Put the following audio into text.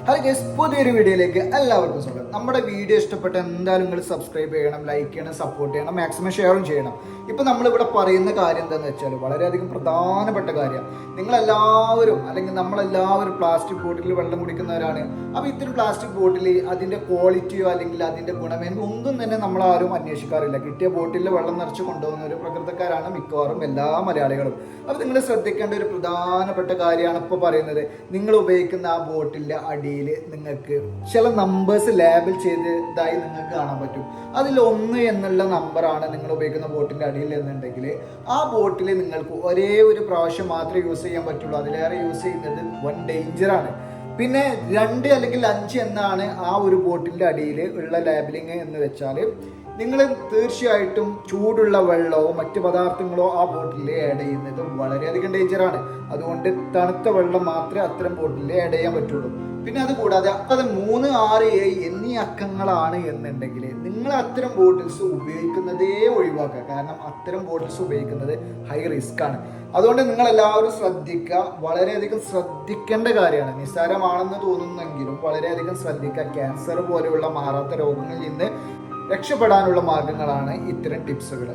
Hello guys, പുതിയൊരു വീഡിയോയിലേക്ക് എല്ലാവർക്കും സ്വാഗതം. നമ്മുടെ വീഡിയോ ഇഷ്ടപ്പെട്ട എന്തായാലും നിങ്ങൾ സബ്സ്ക്രൈബ് ചെയ്യണം, ലൈക്ക് ചെയ്യണം, സപ്പോർട്ട് ചെയ്യണം, മാക്സിമം ഷെയറും ചെയ്യണം. ഇപ്പം നമ്മളിവിടെ പറയുന്ന കാര്യം എന്താണെന്ന് വെച്ചാൽ വളരെയധികം പ്രധാനപ്പെട്ട കാര്യമാണ്. നിങ്ങളെല്ലാവരും അല്ലെങ്കിൽ നമ്മളെല്ലാവരും പ്ലാസ്റ്റിക് ബോട്ടിൽ വെള്ളം കുടിക്കുന്നവരാണ്. അപ്പോൾ ഇത്തരം പ്ലാസ്റ്റിക് ബോട്ടിൽ അതിൻ്റെ ക്വാളിറ്റിയോ അല്ലെങ്കിൽ അതിൻ്റെ ഗുണമേന്മ ഒന്നും തന്നെ നമ്മളാരും അന്വേഷിക്കാറില്ല. കിട്ടിയ ബോട്ടിൽ വെള്ളം നിറച്ച് കൊണ്ടുപോകുന്ന ഒരു പ്രകൃതക്കാരാണ് മിക്കവാറും എല്ലാ മലയാളികളും. അപ്പോൾ നിങ്ങൾ ശ്രദ്ധിക്കേണ്ട ഒരു പ്രധാനപ്പെട്ട കാര്യമാണ് ഇപ്പോൾ പറയുന്നത്. നിങ്ങൾ ഉപയോഗിക്കുന്ന ആ ബോട്ടിലിൻ്റെ അടിയിൽ നിങ്ങൾക്ക് ചില നമ്പേഴ്സ് ലേബിൾ ചെയ്തതായി നിങ്ങൾക്ക് കാണാൻ പറ്റും. അതിൽ 1 എന്നുള്ള നമ്പറാണ് നിങ്ങൾ ഉപയോഗിക്കുന്ന ബോട്ടിൻ്റെ അടിയിൽ എന്നുണ്ടെങ്കിൽ ആ ബോട്ടിൽ നിങ്ങൾക്ക് ഒരേ ഒരു പ്രാവശ്യം മാത്രമേ യൂസ് ചെയ്യാൻ പറ്റുള്ളൂ. അതിലേറെ യൂസ് ചെയ്യുന്നത് വൻ ഡേഞ്ചറാണ്. പിന്നെ 2 അല്ലെങ്കിൽ 5 എന്നാണ് ആ ഒരു ബോട്ടിൻ്റെ അടിയിൽ ഉള്ള ലേബലിങ് എന്ന് വെച്ചാൽ നിങ്ങൾ തീർച്ചയായിട്ടും ചൂടുള്ള വെള്ളമോ മറ്റ് പദാർത്ഥങ്ങളോ ആ ബോട്ടിൽ ആഡ് ചെയ്യുന്നത് വളരെയധികം ഡേഞ്ചറാണ്. അതുകൊണ്ട് തണുത്ത വെള്ളം മാത്രമേ അത്തരം ബോട്ടിൽ ആഡ് ചെയ്യാൻ പറ്റുള്ളൂ. പിന്നെ അതുകൂടാതെ അത് 3, 6, 7 എന്നീ അക്കങ്ങളാണ് എന്നുണ്ടെങ്കിൽ നിങ്ങൾ അത്തരം ബോട്ടിൽസ് ഉപയോഗിക്കുന്നതേ ഒഴിവാക്കുക. കാരണം അത്തരം ബോട്ടിൽസ് ഉപയോഗിക്കുന്നത് ഹൈ റിസ്ക് ആണ്. അതുകൊണ്ട് നിങ്ങൾ എല്ലാവരും ശ്രദ്ധിക്കുക, വളരെയധികം ശ്രദ്ധിക്കേണ്ട കാര്യമാണ്. നിസ്സാരമാണെന്ന് തോന്നുന്നെങ്കിലും വളരെയധികം ശ്രദ്ധിക്കുക. ക്യാൻസർ പോലെയുള്ള മാറാത്ത രോഗങ്ങളിൽ നിന്ന് രക്ഷപ്പെടാനുള്ള മാർഗങ്ങളാണ് ഇത്തരം ടിപ്സുകൾ.